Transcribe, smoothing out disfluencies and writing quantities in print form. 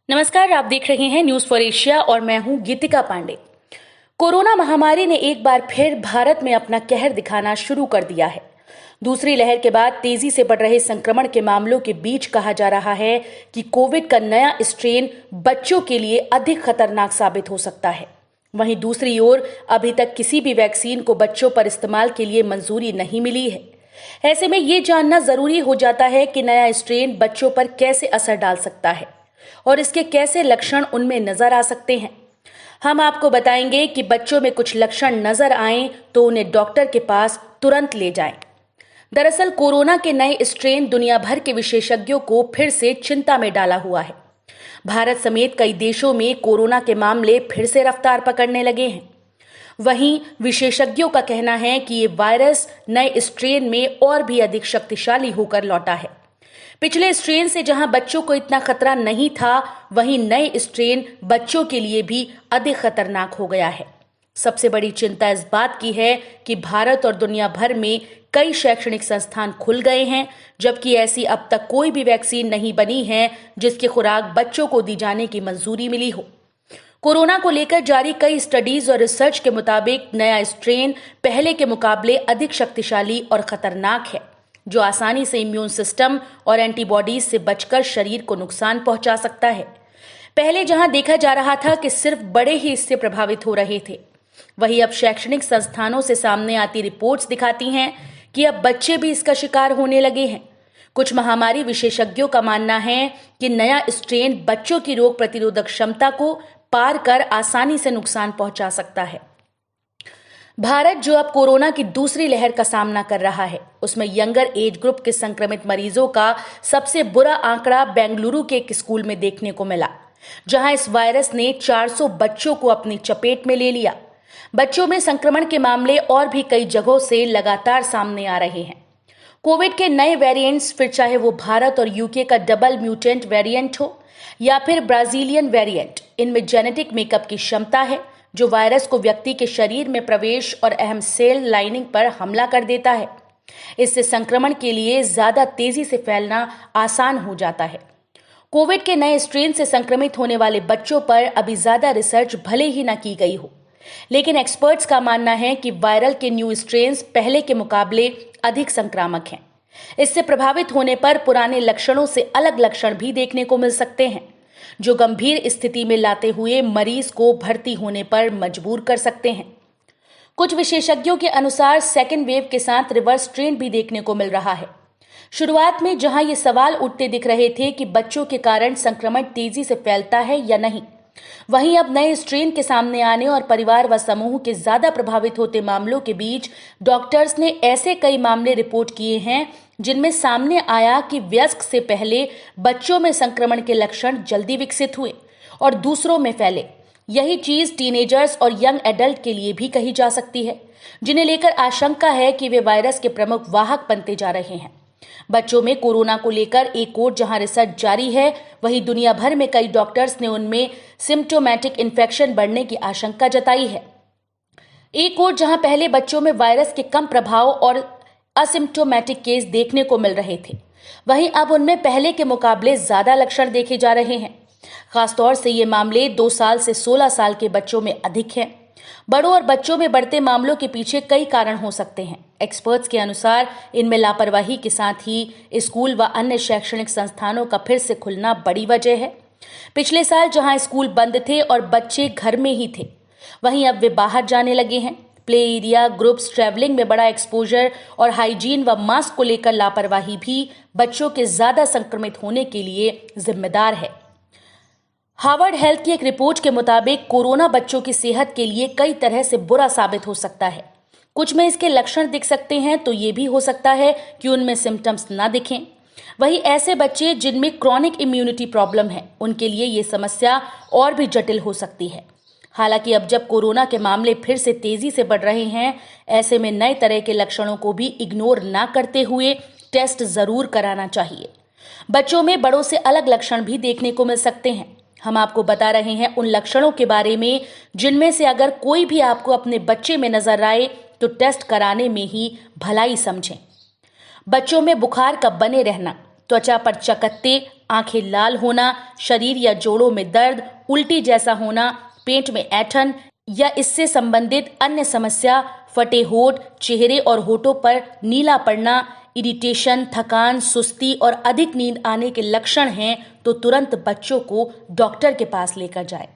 नमस्कार, आप देख रहे हैं न्यूज फॉर एशिया और मैं हूं गीतिका पांडे। कोरोना महामारी ने एक बार फिर भारत में अपना कहर दिखाना शुरू कर दिया है। दूसरी लहर के बाद तेजी से बढ़ रहे संक्रमण के मामलों के बीच कहा जा रहा है कि कोविड का नया स्ट्रेन बच्चों के लिए अधिक खतरनाक साबित हो सकता है। वहीं दूसरी ओर अभी तक किसी भी वैक्सीन को बच्चों पर इस्तेमाल के लिए मंजूरी नहीं मिली है। ऐसे में ये जानना जरूरी हो जाता है कि नया स्ट्रेन बच्चों पर कैसे असर डाल सकता है और इसके कैसे लक्षण उनमें नजर आ सकते हैं। हम आपको बताएंगे कि बच्चों में कुछ लक्षण नजर आएं तो उन्हें डॉक्टर के पास तुरंत ले जाएं। दरअसल कोरोना के नए स्ट्रेन दुनिया भर के विशेषज्ञों को फिर से चिंता में डाला हुआ है। भारत समेत कई देशों में कोरोना के मामले फिर से रफ्तार पकड़ने लगे हैं। वहीं विशेषज्ञों का कहना है कि ये वायरस नए स्ट्रेन में और भी अधिक शक्तिशाली होकर लौटा है। पिछले स्ट्रेन से जहां बच्चों को इतना खतरा नहीं था, वहीं नए स्ट्रेन बच्चों के लिए भी अधिक खतरनाक हो गया है। सबसे बड़ी चिंता इस बात की है कि भारत और दुनिया भर में कई शैक्षणिक संस्थान खुल गए हैं, जबकि ऐसी अब तक कोई भी वैक्सीन नहीं बनी है जिसकी खुराक बच्चों को दी जाने की मंजूरी मिली हो। कोरोना को लेकर जारी कई स्टडीज और रिसर्च के मुताबिक नया स्ट्रेन पहले के मुकाबले अधिक शक्तिशाली और खतरनाक है, जो आसानी से इम्यून सिस्टम और एंटीबॉडीज से बचकर शरीर को नुकसान पहुंचा सकता है। पहले जहां देखा जा रहा था कि सिर्फ बड़े ही इससे प्रभावित हो रहे थे, वहीं अब शैक्षणिक संस्थानों से सामने आती रिपोर्ट्स दिखाती हैं कि अब बच्चे भी इसका शिकार होने लगे हैं। कुछ महामारी विशेषज्ञों का मानना है कि नया स्ट्रेन बच्चों की रोग प्रतिरोधक क्षमता को पार कर आसानी से नुकसान पहुंचा सकता है। भारत जो अब कोरोना की दूसरी लहर का सामना कर रहा है, उसमें यंगर एज ग्रुप के संक्रमित मरीजों का सबसे बुरा आंकड़ा बेंगलुरु के एक स्कूल में देखने को मिला, जहां इस वायरस ने 400 बच्चों को अपनी चपेट में ले लिया। बच्चों में संक्रमण के मामले और भी कई जगहों से लगातार सामने आ रहे हैं। कोविड के नए वेरिएंट्स, फिर चाहे वो भारत और यूके का डबल म्यूटेंट वेरिएंट हो या फिर ब्राजीलियन वेरिएंट, इनमें जेनेटिक मेकअप की क्षमता है जो वायरस को व्यक्ति के शरीर में प्रवेश और अहम सेल लाइनिंग पर हमला कर देता है। इससे संक्रमण के लिए ज्यादा तेजी से फैलना आसान हो जाता है। कोविड के नए स्ट्रेन से संक्रमित होने वाले बच्चों पर अभी ज्यादा रिसर्च भले ही न की गई हो, लेकिन एक्सपर्ट्स का मानना है कि वायरल के न्यू स्ट्रेन्स पहले के मुकाबले अधिक संक्रामक हैं। इससे प्रभावित होने पर पुराने लक्षणों से अलग लक्षण भी देखने को मिल सकते हैं, जो गंभीर स्थिति में लाते हुए मरीज को भर्ती होने पर मजबूर कर सकते हैं। कुछ विशेषज्ञों के अनुसार सेकेंड वेव के साथ रिवर्स ट्रेंड भी देखने को मिल रहा है। शुरुआत में जहां ये सवाल उठते दिख रहे थे कि बच्चों के कारण संक्रमण तेजी से फैलता है या नहीं, वहीं अब नए स्ट्रेन के सामने आने और परिवार व समूह के ज्यादा प्रभावित होते मामलों के बीच डॉक्टर्स ने ऐसे कई मामले रिपोर्ट किए हैं जिनमें सामने आया कि वयस्क से पहले बच्चों में संक्रमण के लक्षण जल्दी विकसित हुए और दूसरों में फैले। यही चीज टीनेजर्स और यंग एडल्ट के लिए भी कही जा सकती है, जिन्हें लेकर आशंका है कि वे वायरस के प्रमुख वाहक बनते जा रहे हैं। बच्चों में कोरोना को लेकर एक ओर जहां रिसर्च जारी है, वहीं दुनिया भर में कई डॉक्टर्स ने उनमें सिम्प्टोमेटिक इन्फेक्शन बढ़ने की आशंका जताई है। एक ओर जहां पहले बच्चों में वायरस के कम प्रभाव और असिम्प्टोमेटिक केस देखने को मिल रहे थे, वहीं अब उनमें पहले के मुकाबले ज्यादा लक्षण देखे जा रहे हैं। खासतौर से ये मामले 2 साल से 16 साल के बच्चों में अधिक हैं। बड़ों और बच्चों में बढ़ते मामलों के पीछे कई कारण हो सकते हैं। एक्सपर्ट्स के अनुसार इनमें लापरवाही के साथ ही स्कूल व अन्य शैक्षणिक संस्थानों का फिर से खुलना बड़ी वजह है। पिछले साल जहां स्कूल बंद थे और बच्चे घर में ही थे, वहीं अब वे बाहर जाने लगे हैं। प्ले एरिया, ग्रुप्स, ट्रैवलिंग में बड़ा एक्सपोजर और हाइजीन व मास्क को लेकर लापरवाही भी बच्चों के ज्यादा संक्रमित होने के लिए जिम्मेदार है। हार्वर्ड हेल्थ की एक रिपोर्ट के मुताबिक कोरोना बच्चों की सेहत के लिए कई तरह से बुरा साबित हो सकता है। कुछ में इसके लक्षण दिख सकते हैं, तो ये भी हो सकता है कि उनमें सिम्टम्स ना दिखें। वहीं ऐसे बच्चे जिनमें क्रॉनिक इम्यूनिटी प्रॉब्लम है, उनके लिए ये समस्या और भी जटिल हो सकती है। हालांकि अब जब कोरोना के मामले फिर से तेजी से बढ़ रहे हैं, ऐसे में नए तरह के लक्षणों को भी इग्नोर ना करते हुए टेस्ट जरूर कराना चाहिए। बच्चों में बड़ों से अलग लक्षण भी देखने को मिल सकते हैं। हम आपको बता रहे हैं उन लक्षणों के बारे में जिनमें से अगर कोई भी आपको अपने बच्चे में नजर आए तो टेस्ट कराने में ही भलाई समझें। बच्चों में बुखार का बने रहना, त्वचा पर चकत्ते, आंखें लाल होना, शरीर या जोड़ों में दर्द, उल्टी जैसा होना, पेट में ऐंठन या इससे संबंधित अन्य समस्या, फटे होठ, चेहरे और होठों पर नीला पड़ना, इरिटेशन, थकान, सुस्ती और अधिक नींद आने के लक्षण हैं तो तुरंत बच्चों को डॉक्टर के पास लेकर जाएं।